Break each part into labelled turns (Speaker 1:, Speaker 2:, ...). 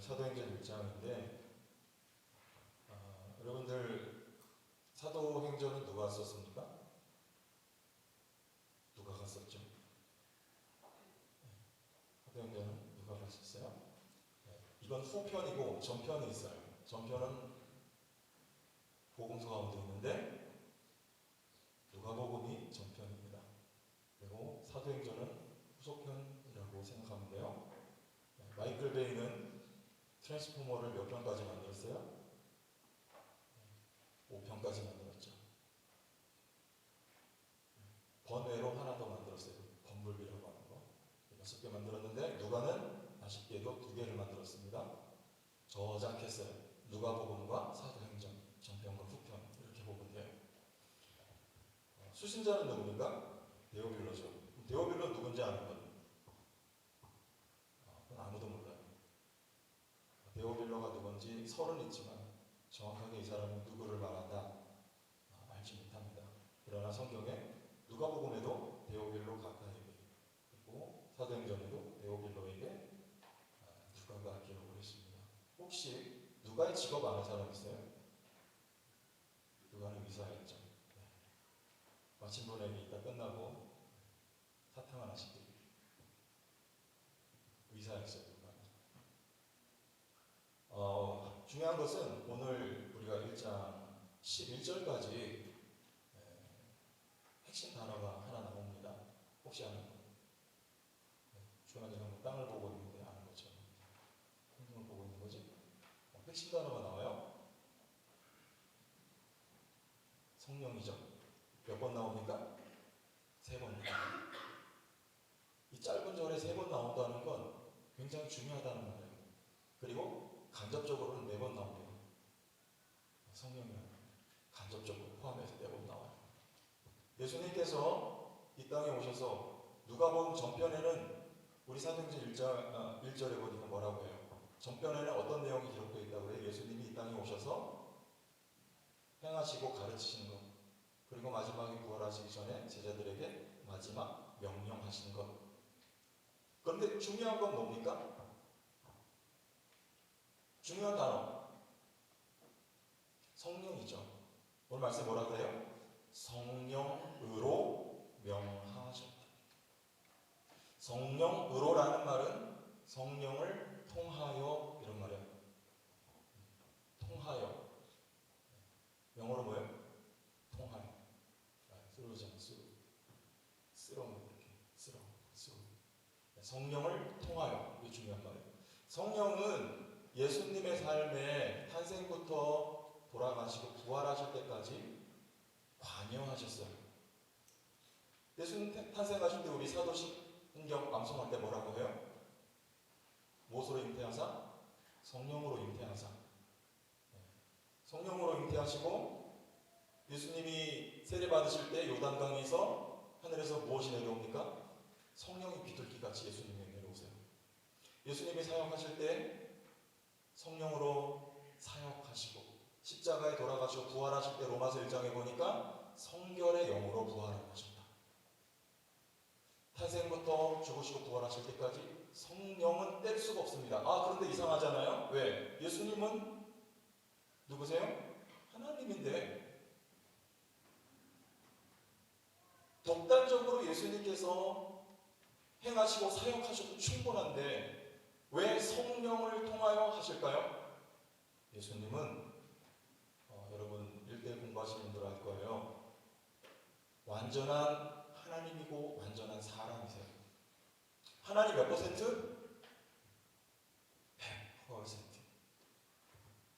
Speaker 1: 사도행전 1장인데 여러분들 사도행전은 누가 썼습니까? 누가 갔었죠? 사도행전은 누가 갔었어요? 이건 후편이고 전편이 있어요. 전편은 복음서 가운데 있는데 누가복음이 전편입니다. 그리고 사도행전은 후속편이라고 생각하면 돼요. 마이클 베이는 트랜스포머를 몇 편까지 만들었어요? 5편까지 만들었죠. 번외로 하나 더 만들었어요. 범블비라고 하는 거. 6개 만들었는데 누가는 아쉽게도 2개를 만들었습니다. 저작했어요. 누가복음과 사도행전, 전편과 후편 이렇게 보면 돼요. 수신자는 누굽니까? 데오빌로죠. 데오빌로 누군지 아는 분? 그건 아무도 몰라요. 데오빌로가 누군지 설은 있지만 정확하게 이 사람이 누구를 말한다 알지 못합니다. 그러나 성경에 누가복음에도 데오빌로 가까이에게 그리고 사도행전에도 데오빌로에게 누가가 기록을 했습니다. 혹시 누가의 직업 아는 사람 있어요? 누가는 의사였죠. 마침 보내기 이따 끝나고 사탕 하나씩 드리고 의사였어요. 중요한 것은 오늘 우리가 1장 11절까지 핵심 단어가 하나 나옵니다. 혹시 아는 분? 주한이 형 땅을 보고 있는데 아는 것처럼 성경을 보고 있는 거지? 핵심 단어가 나와요. 성령이죠. 몇 번 나옵니까? 3번. 이 짧은 절에 3번 나온다는 건 굉장히 중요하다는 말이에요. 그리고 간접적으로는 4번 나옵니다. 성령이라는 간접적으로 포함해서 4번 나와요. 예수님께서 이 땅에 오셔서 누가복음 전편에는 우리 사도행전 1절에 보니까 뭐라고 해요? 전편에는 어떤 내용이 기록되어 있다고 해요? 예수님이 이 땅에 오셔서 행하시고 가르치시는 것, 그리고 마지막에 부활하시기 전에 제자들에게 마지막 명령하시는 것. 그런데 중요한 건 뭡니까? 중요한 단어 성령이죠. 오늘 말씀 뭐라 그래요? 성령으로 명하셨다. 성령으로라는 말은 성령을 통하여 이런 말이에요. 통하여. 영어로 뭐예요? 통하여. 쓰러지잖아. 쓰러운 이렇게 쓰러. 성령을 통하여. 이게 중요한 말이에요. 성령은 예수님의 삶에 탄생부터 돌아가시고 부활하실 때까지 관여하셨어요. 예수님 탄생하실 때 우리 사도신경 암송할 때 뭐라고 해요? 무엇으로 잉태하사? 성령으로 잉태하사. 성령으로 잉태하시고 예수님이 세례 받으실 때 요단강에서 하늘에서 무엇이 내려옵니까? 성령이 비둘기같이 예수님이 내려오세요. 예수님이 사역하실 때 성령으로 사역하시고 십자가에 돌아가시고 부활하실 때 로마서 1장에 보니까 성결의 영으로 부활을 하셨다. 탄생부터 죽으시고 부활하실 때까지 성령은 뗄 수가 없습니다. 그런데 이상하잖아요. 왜? 예수님은 누구세요? 하나님인데 독단적으로 예수님께서 행하시고 사역하셔도 충분한데 왜 성령을 통하여 하실까요? 예수님은 여러분 1대 공부하시는 분들 알 거예요. 완전한 하나님이고 완전한 사람이세요. 하나님 몇 퍼센트? 100%.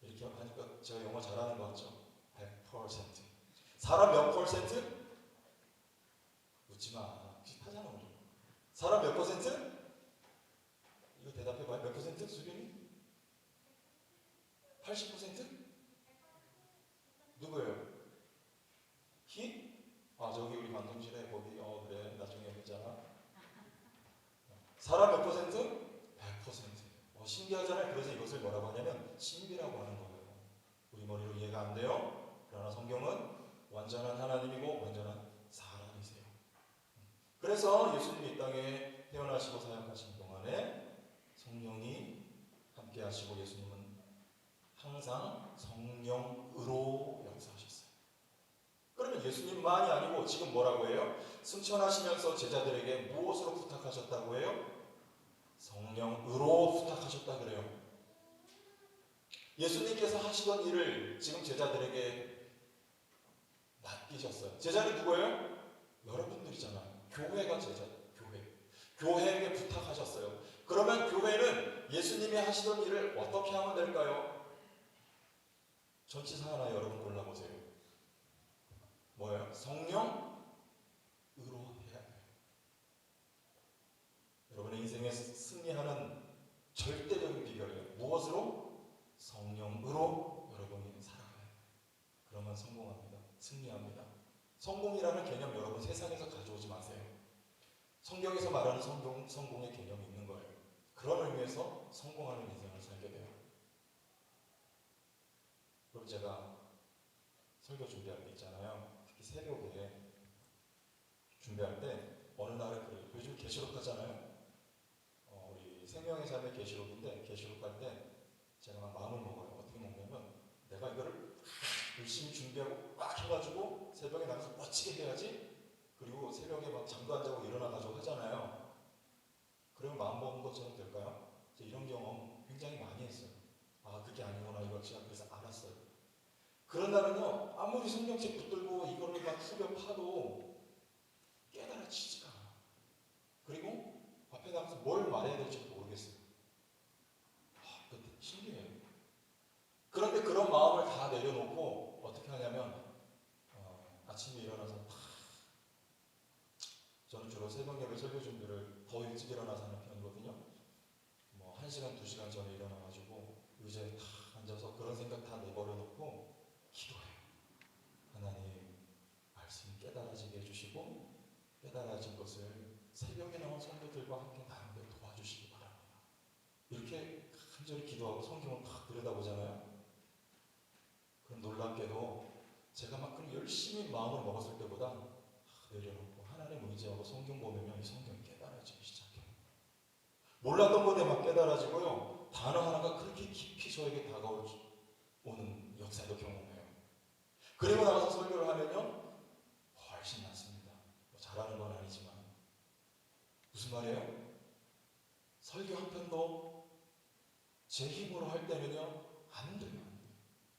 Speaker 1: 이렇게 하니까 제가 영어 잘하는 거 같죠? 100%. 사람 몇 퍼센트? 묻지마. 비슷하잖아 우리. 사람 몇 퍼센트? 이거 대답해봐요. 몇 퍼센트? 수빈이? 80%? 누구예요? 히? 저기 우리 방송실에 거기 그래 나중에 보자. 사람 몇 퍼센트? 100%. 신기하잖아요. 그래서 이것을 뭐라고 하냐면 신비라고 하는 거예요. 우리 머리로 이해가 안 돼요. 그러나 성경은 완전한 하나님이고 완전한 사람이세요. 그래서 예수님이 이 땅에 태어나시고 사역하신 동안에 성령이 함께 아니시고 예수님은 항상 성령으로 역사하셨어요. 그러면 예수님만이 아니고 지금 뭐라고 해요? 승천하시면서 제자들에게 무엇으로 부탁하셨다고 해요? 성령으로 부탁하셨다 그래요. 예수님께서 하시던 일을 지금 제자들에게 맡기셨어요. 제자는 누구예요? 여러분들이잖아요. 교회가 제자, 교회에게 부탁하셨어요. 그러면 교회는 예수님이 하시던 일을 어떻게 하면 될까요? 전치사 하나 여러분 골라보세요. 뭐예요? 성령으로 해야 돼요. 여러분의 인생에 승리하는 절대적인 비결이에요. 무엇으로? 성령으로 여러분이 살아가야 돼요. 그러면 성공합니다. 승리합니다. 성공이라는 개념 여러분 세상에서 가져오지 마세요. 성경에서 말하는 성공의 개념이 있는 거예요. 그런 의미에서 성공하는 인생을 살게 돼요. 그럼 제가 설교 준비할 때 있잖아요. 특히 새벽에 준비할 때 어느 날에 그래요. 요즘 계시록 하잖아요. 우리 생명의 삶의 계시록인데 계시록 할 때 제가 막 마음을 먹어요. 어떻게 먹냐면 내가 이거를 열심히 준비하고 막 해가지고 새벽에 나가서 멋지게 해야지. 그리고 새벽에 막 잠도 안 자고 일어나가지고 하잖아요. 그러면 마음 먹은 것처럼 될까요? 이런 경험 굉장히 많이 했어요. 아 그게 아니구나 이거지. 그래서 알았어요. 그런다면요 아무리 성경책 붙들고 이거를 막 후벼 파도 깨달아지지가 않아. 그리고 앞에 나가서 뭘 말해야 될지 모르겠어요. 그때 신기해요. 그런데 그런 마음을 다 내려놓고 어떻게 하냐면 아침에 일어나서 저는 주로 새벽 예배 설교 준비를 더 일찍 일어나서 하는 편이거든요. 1시간, 2시간 전에 일어나가지고 의자에 탁 앉아서 그런 생각 다 내버려놓고 기도해요. 하나님 말씀 깨달아지게 해주시고 깨달아진 것을 새벽에 나온 성도들과 함께 나누게 도와주시기 바랍니다. 이렇게 간절히 기도하고 성경을 탁 들여다보잖아요. 그럼 놀랍게도 제가 막 그럼 열심히 마음을 먹었을 때보다 내려놓고 하나님 의지하고 성경 보면 이 성경이 깨달아지기 시작해요. 몰랐던 것에 막 깨달아지고요. 단어 하나가 그렇게 깊이 저에게 다가오는 역사도 경험해요. 그리고 나가서 설교를 하면요. 훨씬 낫습니다. 잘하는 건 아니지만. 무슨 말이에요? 설교 한 편도 제 힘으로 할 때는요. 안 돼요.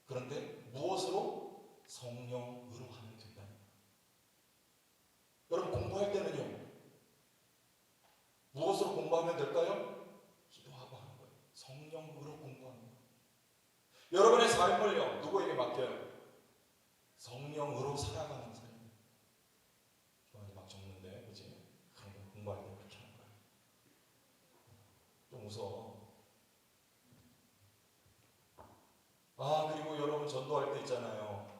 Speaker 1: 그런데 무엇으로? 성령으로 하면 된답니다. 여러분 공부할 때는요. 무엇으로 공부하면 될까요? 기도하고 하는 거예요. 성령으로 공부하는 거예요. 여러분의 삶을요. 누구에게 맡겨요? 성령으로 살아가는 삶. 많이 막 적는데, 그치? 그런 거 공부할 때 그렇게 하는 거예요. 좀 무서워. 그리고 여러분 전도할 때 있잖아요.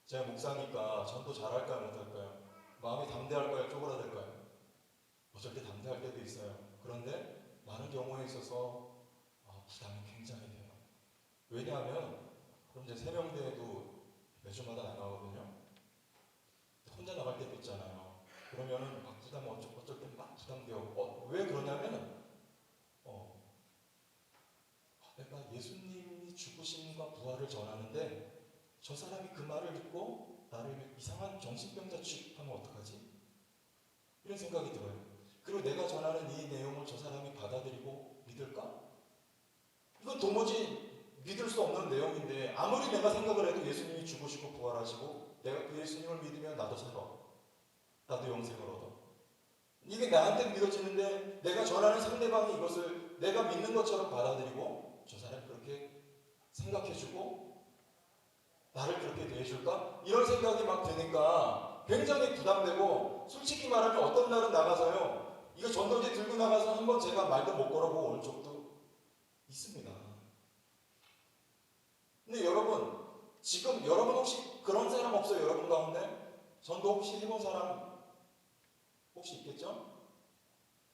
Speaker 1: 제가 목사니까 전도 잘할까요? 못할까요? 마음이 담대할까요? 쪼그라들까요? 어쩔 때 담대할 때도 있어요. 그런데 많은 경우에 있어서 부담이 굉장히 돼요. 왜냐하면 그럼 이제 세명대회도 매주마다 나가거든요. 혼자 나갈 때도 있잖아요. 그러면은 막 부담 어쩔 때 막 부담돼요. 왜 그러냐면 내가 예수님이 죽으심과 부활을 전하는데 저 사람이 그 말을 듣고 나를 이상한 정신병자 취급하면 어떡하지? 이런 생각이 들어요. 그리고 내가 전하는 이 내용을 저 사람이 받아들이고 믿을까? 이건 도무지 믿을 수 없는 내용인데 아무리 내가 생각을 해도 예수님이 죽으시고 부활하시고 내가 그 예수님을 믿으면 나도 살아. 나도 영생을 얻어. 이게 나한테 믿어지는데 내가 전하는 상대방이 이것을 내가 믿는 것처럼 받아들이고 저 사람이 그렇게 생각해주고 나를 그렇게 대해줄까? 이런 생각이 막 드니까 굉장히 부담되고 솔직히 말하면 어떤 날은 나가서요. 이거 전도지 들고 나가서 한번 제가 말도 못 걸어보고 온 적도 있습니다. 근데 여러분 지금 여러분 혹시 그런 사람 없어요? 여러분 가운데? 전도 혹시 해본 사람 혹시 있겠죠?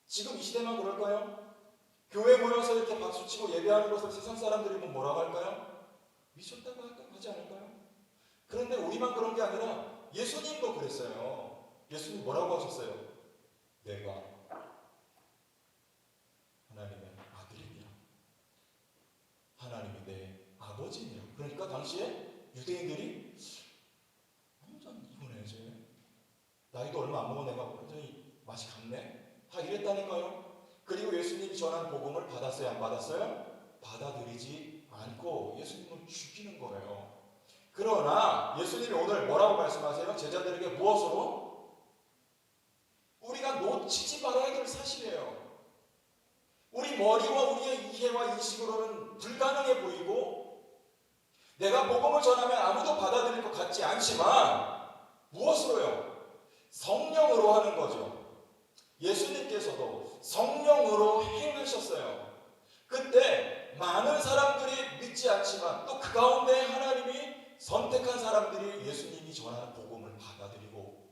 Speaker 1: 지금 이 시대만 그럴까요? 교회 모여서 이렇게 박수치고 예배하는 것을 세상 사람들이 뭐라고 할까요? 미쳤다고 하지 않을까요? 그런데 우리만 그런 게 아니라 예수님도 그랬어요. 예수님 뭐라고 하셨어요? 내가 하나님의 아들이다. 그러니까 당시에 유대인들이 완전 이거네, 쟤 나이도 얼마 안 먹은 애가 완전히 맛이 갔네, 다 이랬다니까요. 그리고 예수님이 전한 복음을 받았어요, 안 받았어요? 받아들이지 않고 예수님을 죽이는 거예요. 그러나 예수님이 오늘 뭐라고 말씀하세요? 제자들에게 무엇으로? 우리가 놓치지 말아야 될 사실이에요. 우리 머리와 우리의 이해와 인식으로는 불가능해 보이고 내가 복음을 전하면 아무도 받아들일 것 같지 않지만 무엇으로요? 성령으로 하는 거죠. 예수님께서도 성령으로 행하셨어요. 그때 많은 사람들이 믿지 않지만 또 그 가운데 하나님이 선택한 사람들이 예수님이 전하는 복음을 받아들이고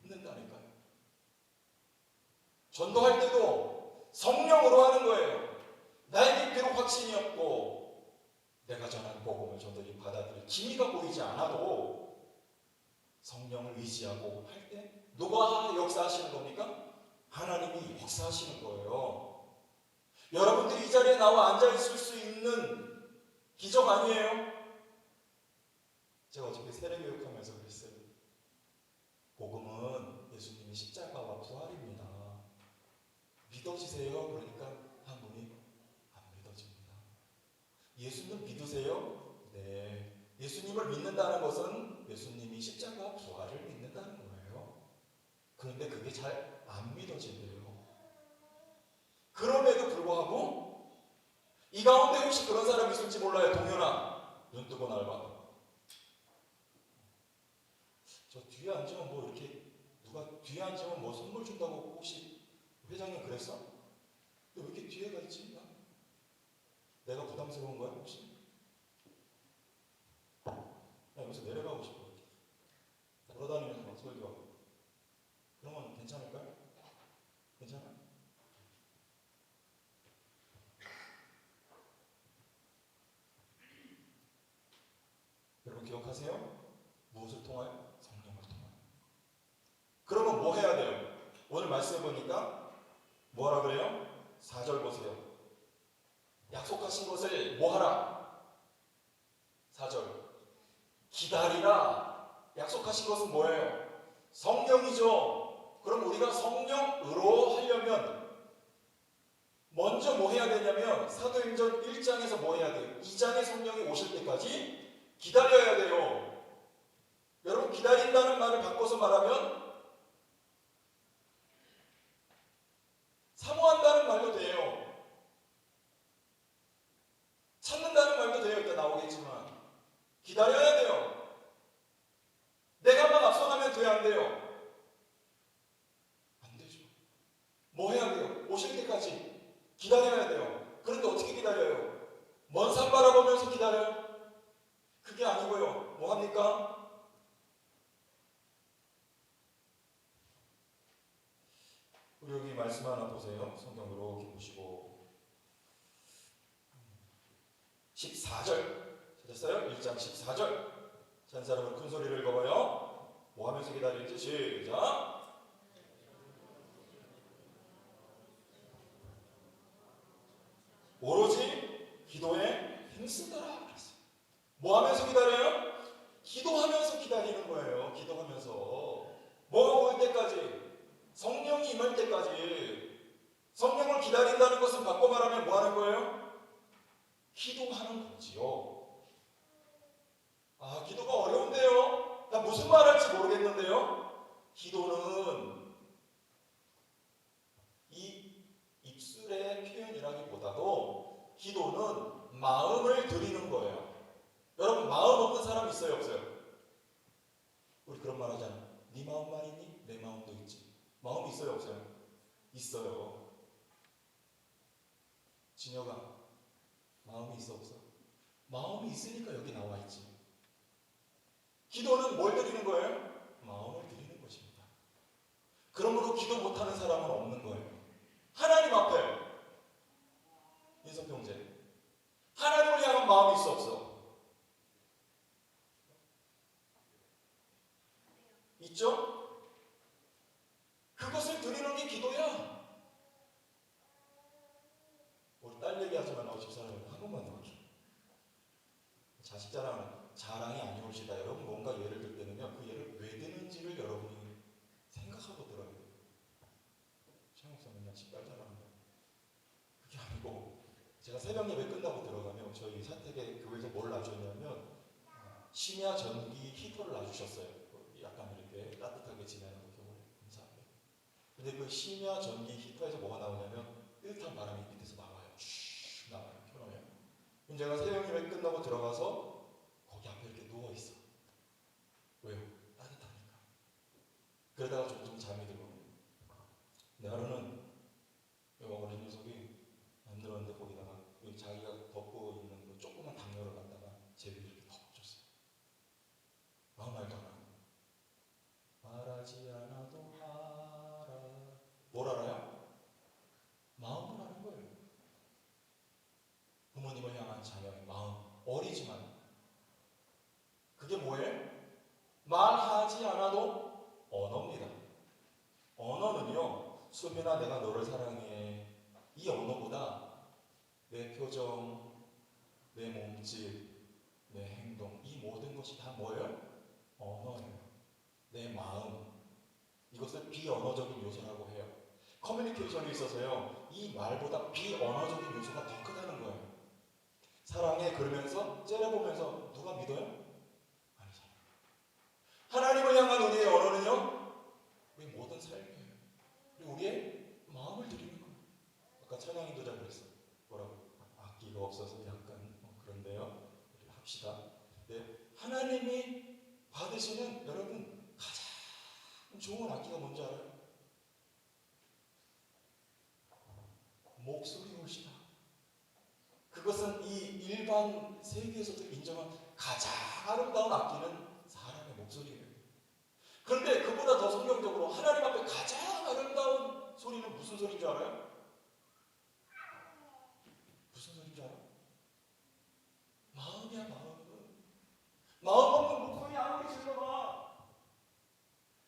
Speaker 1: 믿는다니까요. 전도할 때도 성령으로 하는 거예요. 나에게 비록 확신이 없고 내가 전하는 복음을 저들이 받아들일 기미가 보이지 않아도 성령을 의지하고 할 때 누가 역사하시는 겁니까? 하나님이 역사하시는 거예요. 여러분들이 이 자리에 나와 앉아 있을 수 있는 기적 아니에요? 제가 어저께 세례교육하면서 그랬어요. 복음은 예수님의 십자가와 부활입니다. 믿어지세요? 그러니까 한 분이 안 믿어집니다. 예수님 믿으세요? 네. 예수님을 믿는다는 것은 예수님이 십자가 부활을 믿는다는 거예요. 그런데 그게 잘 안 믿어진대요. 그럼에도 불구하고 이 가운데 혹시 그런 사람이 있을지 몰라요. 동현아, 눈 뜨고 날 봐. 저 뒤에 앉으면 뭐 이렇게 누가 뒤에 앉으면 뭐 선물 준다고 혹시 회장님 그랬어? 왜 이렇게 뒤에가 있지? 내가 부담스러운 거야 혹시? 나 여기서 내려가고 싶어. 돌아다니면서 막 소리도 하고. 그런 건 괜찮을까요? 괜찮아? 여러분 기억하세요? 무엇을 통하여? 성령을 통하여. 그러면 뭐 해야 돼요? 오늘 말씀해 보니까 뭐하라 그래요? 4절 보세요. 약속하신 것을 뭐하라? 4절 기다리라. 약속하신 것은 뭐예요? 성령이죠. 그럼 우리가 성령으로 하려면 먼저 뭐 해야 되냐면 사도행전 1장에서 뭐 해야 돼요? 2장의 성령이 오실 때까지 기다려야 돼요. 여러분 기다린다는 말을 바꿔서 말하면 사모한다는 말도 돼요. 찾는다는 말도 돼요. 일단 나오겠지만 기다려야 돼요. 내가 막 앞서가면 돼요? 안 돼요? 안 되죠. 뭐 해야 돼요? 오실 때까지 기다려야 돼요. 그런데 어떻게 기다려요? 먼 산 바라보면서 기다려요? 그게 아니고요. 뭐 합니까? 우리 여기 말씀 하나 보세요. 성경으로 이렇게 보시고 14절 찾았어요? 1장 14절 한 사람은 큰 소리를 읽어봐요. 뭐 하면서 기다리는지 시작. 오로지 기도에 힘쓰더라 그랬어요. 뭐 하면서 기다려요? 기도하면서 기다리는 거예요. 기도하면서 뭐가 올 때까지? 성령이 임할 때까지. 성령을 기다린다는 것은 바꿔 말하면 뭐 하는 거예요? 기도하는 거지요. 아, 기도가 어려운데요? 나 무슨 말 할지 모르겠는데요? 기도는 이 입술의 표현이라기보다도 기도는 마음을 드리는 거예요. 여러분 마음 없는 사람 있어요? 없어요? 우리 그런 말 하잖아. 네 마음만 있니? 내 마음도 있지. 마음이 있어요? 없어요? 있어요. 진혁아 마음이 있어 없어? 마음이 있으니까 여기 나와 있지. 기도는 뭘 드리는 거예요? 마음을 드리는 것입니다. 그러므로 기도 못하는 사람은 없는 거예요. 하나님 앞에 인성평제 하나님을 향한 마음이 있어 없어? 있죠? 그것을 드리는 게 기도야. 우리 딸 얘기하지 말라고 집사람이 한 번만 더 하죠. 자식 자랑이 아니옵시다. 여러분 뭔가 예를 들 때는요, 그 예를 왜 드는지를 여러분이 생각하고 들어야 돼요. 최목사 맨날 신발 자랑한다. 그게 아니고, 제가 새벽 예배 끝나고 들어가면 저희 사택에 교회에서 뭘 놔줬냐면 심야 전기 히터를 놔주셨어요. 약간 이렇게 따뜻하게 지내는 거 겨울에 감사하게. 근데 그 심야 전기 히터에서 뭐가 나오냐면 뜨뜻한 바람이 밑에서 나와요. 쭉 나와요. 켜놓으면. 그럼 제가 새벽 예배 끝나고 들어가서 거기 앞에 이렇게 누워 있어. 왜요? 따뜻하니까. 그러다가 종종 잠이 들거든요. 근데 하루는 어린 녀석이 안 들었는데 거기다가 자기가 덮고 있는 그 조그만 담요를 갖다가 제 위에 이렇게 덮어줬어요. 아무 말도 안 하고. 말하지 않아도 알아. 뭘 알아요? 마음을 아는 거예요. 부모님을 향한 자녀의 마음. 어리지만 그게 뭐예요? 말하지 않아도 언어입니다. 언어는요, 수빈아 내가 너를 사랑해, 이 언어보다 내 표정, 내 몸짓, 내 행동, 이 모든 것이 다 뭐예요? 언어예요. 내 마음. 이것을 비언어적인 요소라고 해요. 커뮤니케이션에 있어서요, 이 말보다 비언어적인 요소가 더 크다는 거예요. 사랑해 그러면서 째려보면서 누가 믿어요? 아니잖아요. 하나님을 향한 우리의 언어는요, 우리 모든 삶이에요. 그리고 우리의 마음을 드리는 거예요. 아까 찬양인도자 그랬어. 뭐라고? 악기가 없어서 약간 그런데요. 우리 합시다. 네, 하나님이 받으시는 여러분 가장 좋은 악기가 뭔지 알아요? 목소리 옷이다. 그것은 이 일반 세계에서도 인정한 가장 아름다운 악기는 사람의 목소리예요. 그런데 그보다 더 성경적으로 하나님 앞에 가장 아름다운 소리는 무슨 소리인 줄 알아요? 무슨 소리인 줄 알아요? 마음이야, 마음. 마음 없는 목소리 아무리 질러봐.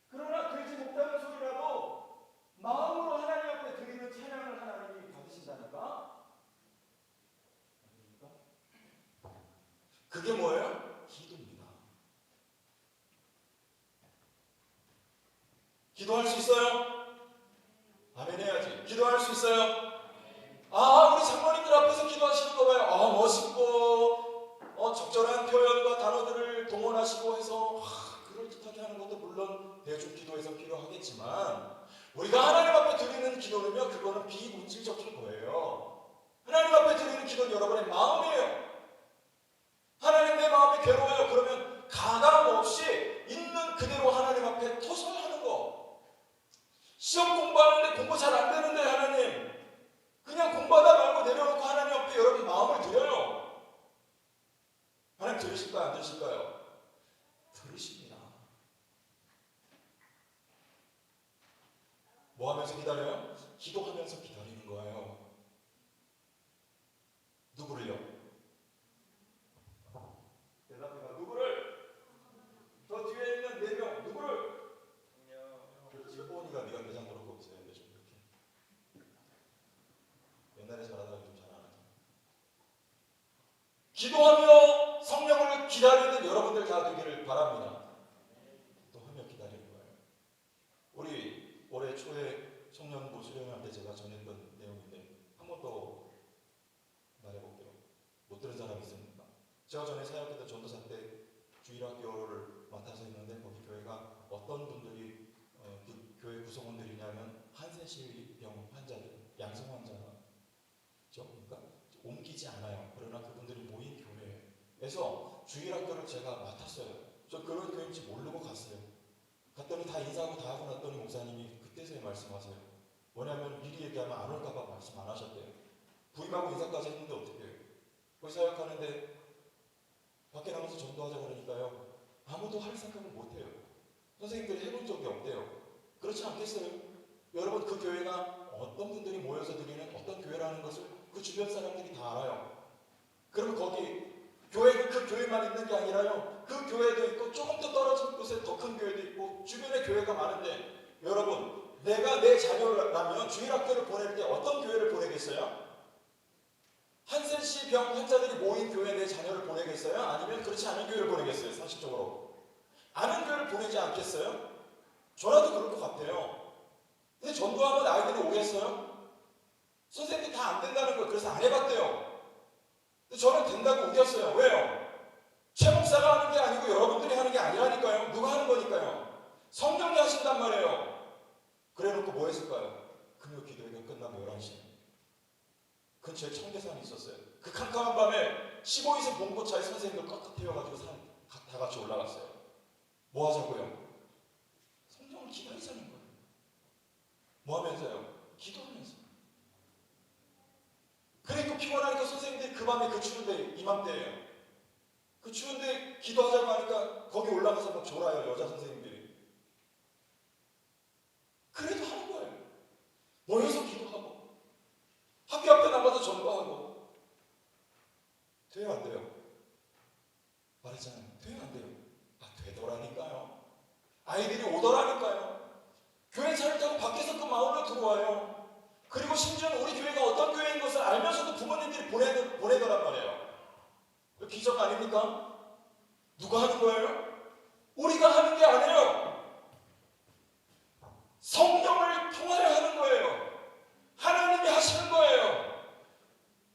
Speaker 1: 그러나 되지 못하는 소리라도 마음으로 하나님 앞에 드리는 찬양을 하나님이 받으신다니까? 아닙니까? 그게 뭐예요? 기도입니다. 기도할 수 있어요? 아멘 해야지. 기도할 수 있어요? 아, 우리 장로님들 앞에서 기도하시는 거 봐요. 아, 멋있고 적절한 표현과 단어들을 동원하시고 해서 그럴듯하게 하는 것도 물론 대중 기도에서 필요하겠지만 우리가 하나님 앞에 드리는 기도는요, 그거는 비문질적인 거예요. 하나님 앞에 드리는 기도는 여러분의 마음이에요. 하나님 내 마음이 괴로워요. 그러면 가감 없이 있는 그대로 하나님 앞에 토설하는 거. 시험 공부하는데 공부 잘 안 되는데 하나님 그냥 공부하다 말고 내려놓고 하나님 앞에 여러분 마음을 드려요. 하나님 들으실까요? 안 들으실까요? 들으십니다. 뭐 하면서 기다려요? 기도하면서 기다리는 거예요. 누구를요? 대답해봐. 누구를? 저 뒤에 있는 4명 누구를? 그렇지. 호은이가 네가 대장 그렇고 있어야 돼. 좀 이렇게 옛날에 잘하다가 좀 잘 안 하죠. 기도하며 성령을 기다리는 여러분들 다 되기를 바랍니다. 기도하며 기다리는 거예요. 우리 올해 초에 청년부 수련할 때 제가 전했던 내용인데 한 번 더 말해볼게요. 못 들은 사람 있습니까? 제가 전에 사역했던 전도사 때 주일학교를 맡아서 했는데 거기 교회가 어떤 분들이 그 교회 구성원들이냐면 한센시병 환자들, 양성 환자죠. 그러니까 옮기지 않아요. 그러나 그분들이 모인 교회에서 주일학교를 제가 맡았어요. 저 그런 교회인지 모르고 갔어요. 갔더니 다 인사하고 다 하고 났더니 목사님이 그때서야 말씀하세요. 뭐냐면 미리 얘기하면 안 올까봐 말씀 안 하셨대요. 부임하고 인사까지 했는데 어떻게 해요? 거기 사역하는데 밖에 나가서 전도하자 그러니까요. 아무도 할 생각을 못해요. 선생님들이 해본 적이 없대요. 그렇지 않겠어요? 여러분 그 교회가 어떤 분들이 모여서 드리는 어떤 교회라는 것을 그 주변 사람들이 다 알아요. 그럼 거기 그 교회만 있는 게 아니라요. 그 교회도 있고 조금 더 떨어진 곳에 더 큰 교회도 있고 주변에 교회가 많은데 여러분 내가 내 자녀라면 주일학교를 보낼 때 어떤 교회를 보내겠어요? 한센시 정신병 환자들이 모인 교회에 내 자녀를 보내겠어요? 아니면 그렇지 않은 교회를 보내겠어요? 상식적으로 아는 교회를 보내지 않겠어요? 저라도 그럴 것 같아요. 근데 전도하면 아이들이 오겠어요? 선생님이 다 안 된다는 거예요. 그래서 안 해봤대요. 근데 저는 된다고 우겼어요. 왜요? 최 목사가 하는 게 아니고 여러분들이 하는 게 아니라니까요. 누가 하는 거니까요. 성령이 하신단 말이에요. 그래 놓고 뭐 했을까요? 금요 기도회가 끝나면 11시 근처에 청계산이 있었어요. 그 캄캄한 밤에 15인승 봉고차에 선생님들 꽉꽉 태워가지고 다 같이 올라갔어요. 뭐 하자고요? 성령을 기다리자는 거예요. 뭐 하면서요? 기도하면서. 그러니까 피곤하니까 선생님들이 그 밤에 그 추운데 이맘때예요. 그 추운데 기도하자고 하니까 거기 올라가서 막 졸아요. 여자 선생님들이. 그래도 하는 거예요. 모여서 기도하고 학교 앞에 나가서 전도하고. 돼요 안 돼요? 말했잖아요. 돼요 안 돼요? 아 되더라니까요. 아이들이 오더라니까요. 교회 차를 타고 밖에서 그 마을로 들어와요. 그리고 심지어는 우리 교회가 어떤 교회인 것을 알면서도 부모님들이 보내더란 말이에요. 기적 아닙니까? 누가 하는 거예요? 우리가 하는 게 아니에요. 성령을 통하여 하는 거예요. 하나님이 하시는 거예요.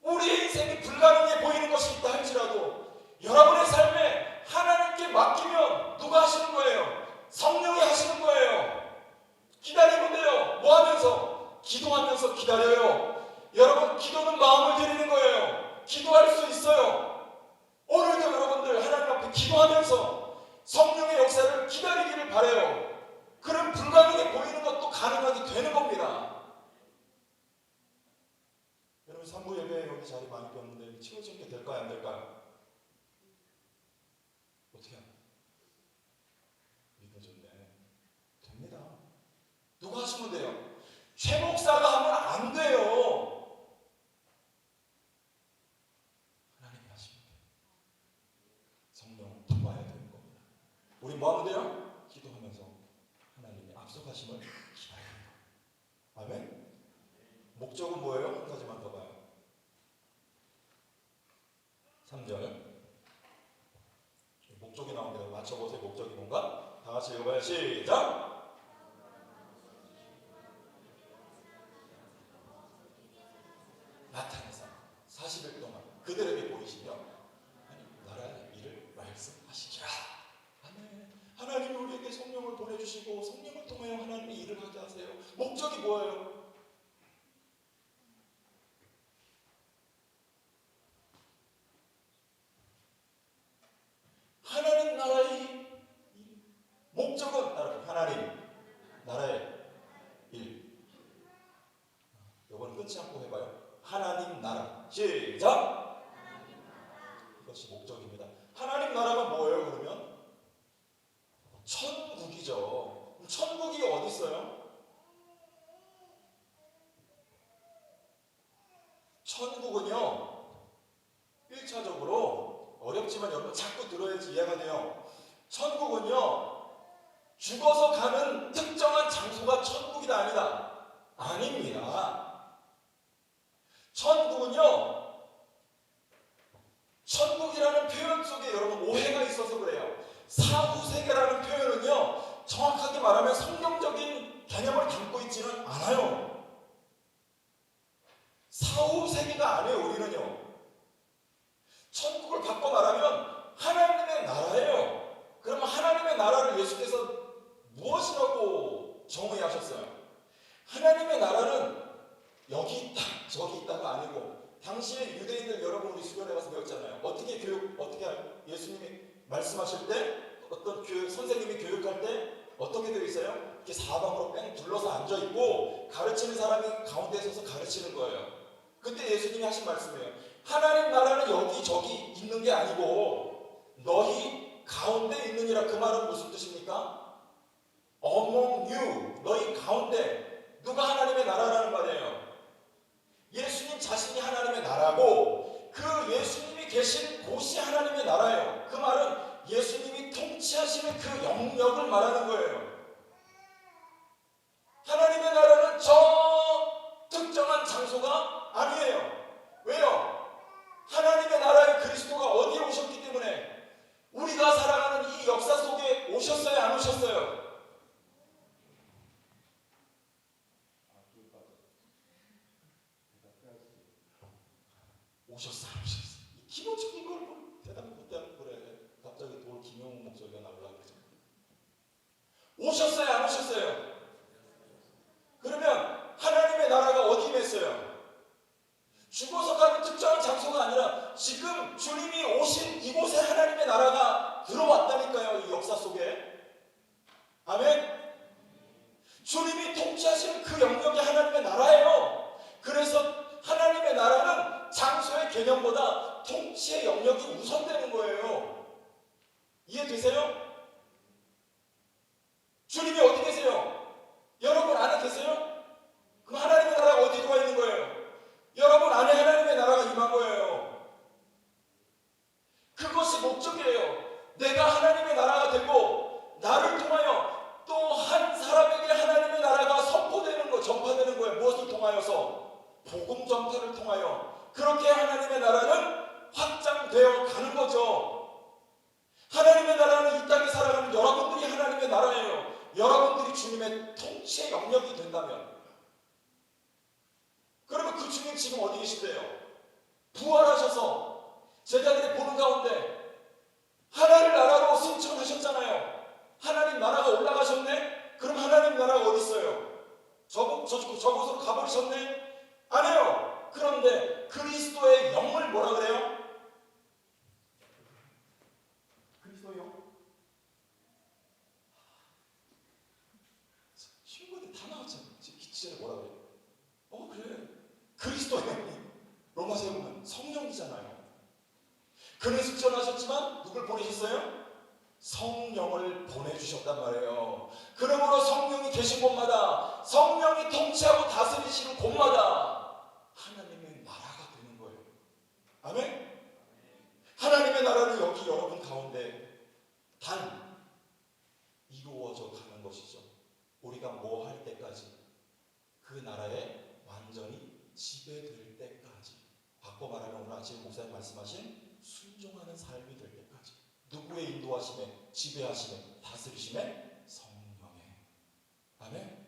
Speaker 1: 우리의 인생이 불가능해 보이는 것이 있다 할지라도 여러분의 삶에 하나님께 맡기면 누가 하시는 거예요? 성령이 하시는 거예요. 기다리면 돼요. 뭐 하면서? 기도하면서 기다려요. 여러분 기도는 마음을 드리는 거예요. 기도할 수 있어요. 오늘도 여러분들 하나님 앞에 기도하면서 성령의 역사를 기다리기를 바라요. 그럼 불가능해 보이는 것도 가능하게 되는 겁니다. 여러분 3부 예배에 여기 자리 많이 비었는데 채워진 게 될까요? 안 될까요? 어떻게 하나? 믿음 좋네. 됩니다. 누가 하시면 돼요? 최 목사가 하면 안 돼요. 하나님이 하시면 돼요. 성령 도와야 되는 겁니다. 우리 뭐 하면 돼요? 기도하면서 하나님의 앞서가심을 기다립니다. 아멘? 목적은 뭐예요? 한 가지만 더 봐요. 3절 목적이 나옵니다. 맞춰보세요. 목적이 뭔가? 다 같이 읽어봐요. 시작! 나타내사 40일 동안 그들에게 보이시며 나라의 일을 말씀하시기라. 아멘. 하나님이 우리에게 성령을 보내주시고 성령을 통하여 하나님의 일을 하게 하세요. 목적이 뭐예요? 하나님 나라의 목적은 하나님 나라의 일. 이번 끊지 않고 해봐요. 하나님 나라. 시작! 이것이 목적입니다. 하나님 나라가 뭐예요 그러면? 천국이죠. 천국이 어디 있어요? 천국은요 1차적으로 어렵지만 여러분 자꾸 들어야지 이해가 돼요. 천국은요 죽어서 가는 특정한 장소가 천국이다 아니다? 아닙니다. 천국은요 천국이라는 표현 속에 여러분 오해가 있어서 그래요. 사후세계라는 표현은요 정확하게 말하면 성경적인 개념을 담고 있지는 않아요. 사후세계가 아니에요. 우리는요 천국을 바꿔 말하면 하나님의 나라예요. 그러면 하나님의 나라를 예수께서 무엇이라고 정의하셨어요? 하나님의 나라는 여기 있다 저기 있다가 아니고 당시에 유대인들 여러분 우리 수련회 가서 배웠잖아요. 어떻게 예수님이 말씀하실 때 어떤 선생님이 교육할 때 어떻게 되어 있어요? 이렇게 사방으로 뺑 둘러서 앉아 있고 가르치는 사람이 가운데 서서 가르치는 거예요. 그때 예수님이 하신 말씀이에요. 하나님 나라는 여기저기 있는 게 아니고 너희 가운데 있느니라. 그 말은 무슨 뜻입니까? Among you, 너희 가운데. 누가 하나님의 나라라는 말이에요? 예수님 자신이 하나님의 나라고 그 예수님이 계신 곳이 하나님의 나라예요. 그 말은 예수님이 통치하시는 그 영역을 말하는 거예요. 하나님의 나라는 저 특정한 장소가 아니에요. 왜요? 하나님 오셨어 안 오셨어? 이 기본적인 걸 뭐 대답 못하고 그래. 갑자기 돌 김용훈 목소리가 나오려고 그러죠. 오셨어요 안 오셨어요? 그러면 하나님의 나라가 어디 임했어요? 죽어서 가는 특정한 장소가 아니라 지금 주님이 오신 이곳에 하나님의 나라가 들어왔다니까요. 이 역사 속에. 아멘. 주님이 통치하시는 그 영역이 하나님의 나라예요. 그래서 하나님의 나라는 장소의 개념보다 통치의 영역이 우선되는 거예요. 이해되세요? 주님이 어디 계세요? 여러분 안에 계세요? 그럼 하나님의 나라가 어디 들어와 있는 거예요? 여러분 안에 하나님의 나라가 임한 거예요. 그것이 목적이에요. 내가 하나님의 나라가 되고 나를 통하여 또 한 사람에게 하나님의 나라가 선포되는 거, 전파되는 거예요. 무엇을 통하여서? 복음 전파를 통하여. 그렇게 하나님의 나라는 확장되어 가는 거죠. 하나님의 나라는 이 땅에 살아가는 여러분들이 하나님의 나라예요. 여러분들이 주님의 통치의 영역이 된다면. 그러면 그 주님 지금 어디 계신데요? 부활하셔서 제자들이 보는 가운데 하나님 나라로 승천하셨잖아요. 하나님 나라가 올라가셨네? 그럼 하나님 나라가 어디 있어요? 저곳으로 가버리셨네? 아니에요. 그런데 그리스도의 영을 뭐라 그래요? 그리스도의 영? 쉬운 건데 다 나왔잖아요. 기체를 뭐라 그래요? 그래. 그리스도의 영이 로마서에 보면 성령이잖아요. 그는 승천하셨지만 누굴 보내셨어요? 성령을 보내주셨단 말이에요. 그러므로 성령이 계신 곳마다, 성령이 통치하고 다스리시는 곳마다 하나님의 나라가 되는 거예요. 아멘? 하나님의 나라는 여기 여러분 가운데 단 이루어져 가는 것이죠. 우리가 뭐 할 때까지, 그 나라에 완전히 지배될 때까지. 바꿔 말하면 오늘 아침 목사님 말씀하신 순종하는 삶이 될 때까지. 누구의 인도하심에, 지배하심에, 다스리심에? 성령에. 아멘?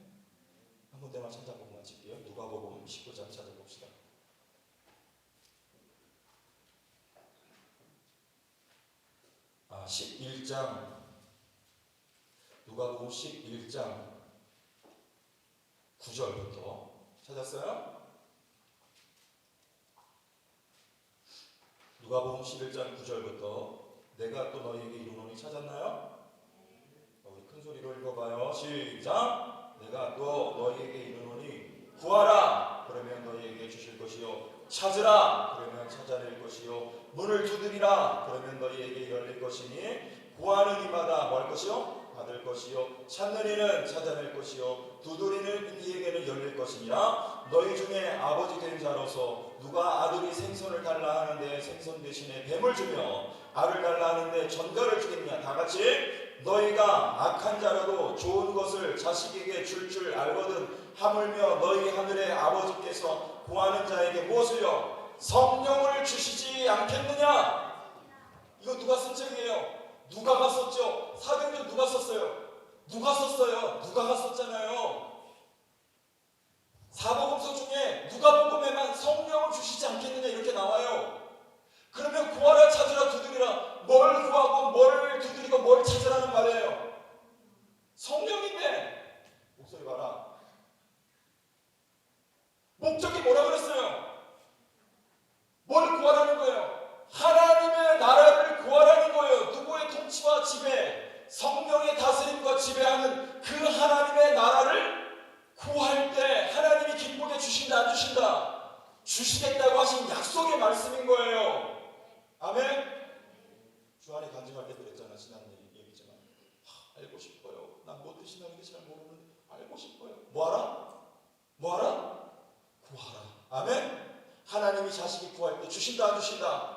Speaker 1: 한 군데만 찾아보고 마칠게요. 누가복음 19장 찾아봅시다. 아, 11장. 누가복음 11장 9절부터 찾았어요? 누가복음 11장 9절부터 내가 또 너희에게 이루노니 찾았나요? 우리 큰 소리로 읽어봐요. 시작! 내가 또 너희에게 이루노니 구하라! 그러면 너희에게 주실 것이요 찾으라! 그러면 찾아낼 것이요 문을 두드리라! 그러면 너희에게 열릴 것이니 구하는 이마다 뭐 할 것이요? 받을 것이요 찾는 이는 찾아낼 것이요 두드리는 이에게는 열릴 것이니라. 너희 중에 아버지 된 자로서 누가 아들이 생선을 달라 하는데 생선 대신에 뱀을 주며 알을 달라 하는데 전갈을 주겠냐? 다같이 너희가 악한 자라도 좋은 것을 자식에게 줄 알거든 하물며 너희 하늘의 아버지께서 구하는 자에게 무엇을요? 성령을 주시지 않겠느냐? 이거 누가 쓴 책이에요? 누가가 썼죠? 사도행전 누가 썼어요? 누가 썼어요? 누가가 썼잖아요. 사복음서 중에 누가복음에만 성령을 주시지 않겠느냐 이렇게 나와요. 그러면 구하라, 찾으라, 두드리라. 뭘 구하고 뭘 두드리고 뭘 찾으라는 말이에요? 성령인데. 목소리 봐라. 목적이 뭐라 그랬어요? 뭘 구하라는 거예요? 하나님의 나라를 구하라는 거예요. 누구의 통치와 지배, 성령의 다스림과 지배하는 그 하나님의 나라를 구할 때 하나님이 기쁘게 주신다 안 주신다? 주시겠다고 하신 약속의 말씀인 거예요. 아멘? 주안에 간증할 때 그랬잖아. 지난 얘기지만 알고 싶어요. 난 뭐 뜻이라는 게 잘 모르는데 알고 싶어요. 뭐하라? 뭐하라? 구하라. 아멘? 하나님이 자식이 구할 때 주신다 안 주신다?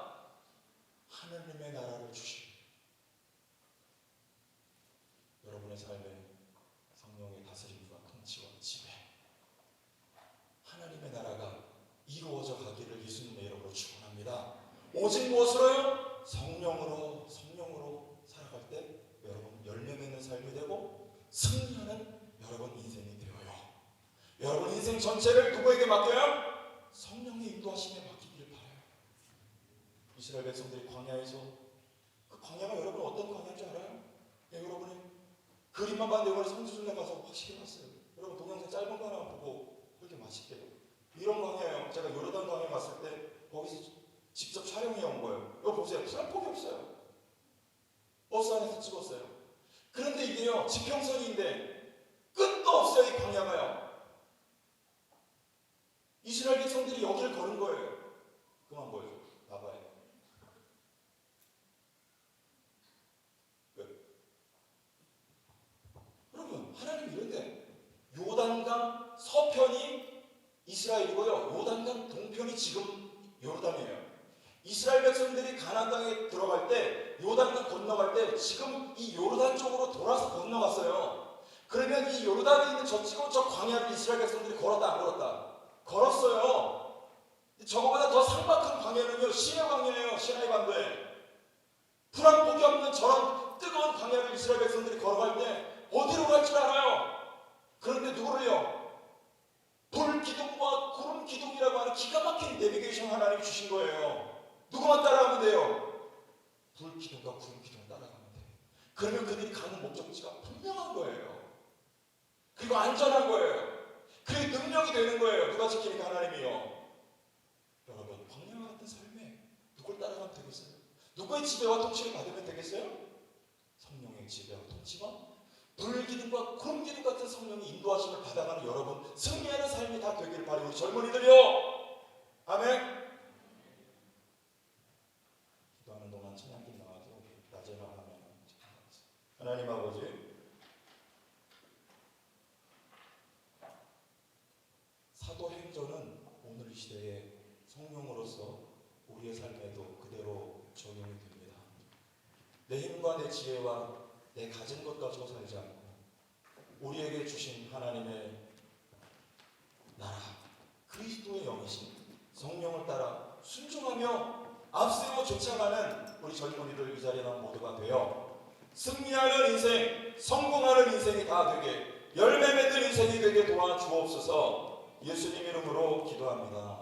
Speaker 1: 하나님의 나라를 주십니다. 여러분의 삶에 성령의 다스림과 통치와 지배, 하나님의 나라가 이루어져 가기를 예수님의 이름으로 축원합니다. 오직 무엇으로요? 성령으로 살아갈 때 여러분 열매 맺는 삶이 되고 승리하는 여러분 인생이 되어요. 여러분 인생 전체를 누구에게 맡겨요? 성령의 인도하심에 맡기기를 바라요. 이스라엘 백성들이 광야에서, 그 광야가 여러분 어떤 광야인 줄 알아요? 네, 여러분이 그림만 봤는데 오늘 성지순례 가서 확실히 봤어요. 여러분 동영상 짧은 거 하나 보고 그렇게 맛있게요. 이런 광야예요. 제가 요르단 광야에 갔을 때 거기서 직접 촬영해 온 거예요. 여기 보세요. 풀 폭이 없어요. 버스 안에서 찍었어요. 그런데 이게요, 지평선인데 끝도 없어요. 이 광야가요. 이스라엘 백성들이 여기를 걸은 거예요. 그만 보여줘. 봐봐요. 여러분, 하나님 이런데 요단강 서편이 이스라엘이고요, 요단강 동편이 지금 요르단이에요. 이스라엘 백성들이 가나안 땅에 들어갈 때, 요단강 건너갈 때 지금 이 요르단 쪽으로 돌아서 건너갔어요. 그러면 이 요르단에 있는 저 지금 저 광야를 이스라엘 백성들이 걸었다 안 걸었다? 걸었어요. 저거보다 더 삭막한 광야는요, 시내 광야예요. 시내 반도에 불 한 폭이 없는 저런 뜨거운 광야를 이스라엘 백성들이 걸어갈 때 어디로 갈 줄 알아요? 그런데 누구를요? 불 기둥과 구름 기둥이라고 하는 기가 막힌 내비게이션 하나님이 주신 거예요. 누구만 따라가면 돼요? 불 기둥과 구름 기둥 따라가면 돼요. 그러면 그들이 가는 목적지가 분명한 거예요. 그리고 안전한 거예요. 그게 능력이 되는 거예요. 누가 지키니까 하나님이요. 여러분, 광야 같은 삶에 누굴 따라가면 되겠어요? 누구의 지배와 통치를 받으면 되겠어요? 성령의 지배와 통치와 불기둥과 구름기둥 같은 성령이 인도하심을 받아가는 여러분, 승리하는 삶이 다 되기를 바라요. 우리 젊은이들이요. 아멘. 기도하는 동안 찬양팀 나와서 낮에만 하면 하나님 아버지, 사도행전은 오늘 이 시대에 성령으로서 우리의 삶에도 그대로 적용이 됩니다. 내 힘과 내 지혜와 내 가진 것 가지고 살지 않고 우리에게 주신 하나님의 나라, 그리스도의 영이신 성령을 따라 순종하며 앞세워 쫓아가는 우리 젊은이들 이 자리에 나온 모두가 되어 승리하는 인생, 성공하는 인생이 다 되게, 열매 맺는 인생이 되게 도와주옵소서. 예수님 이름으로 기도합니다.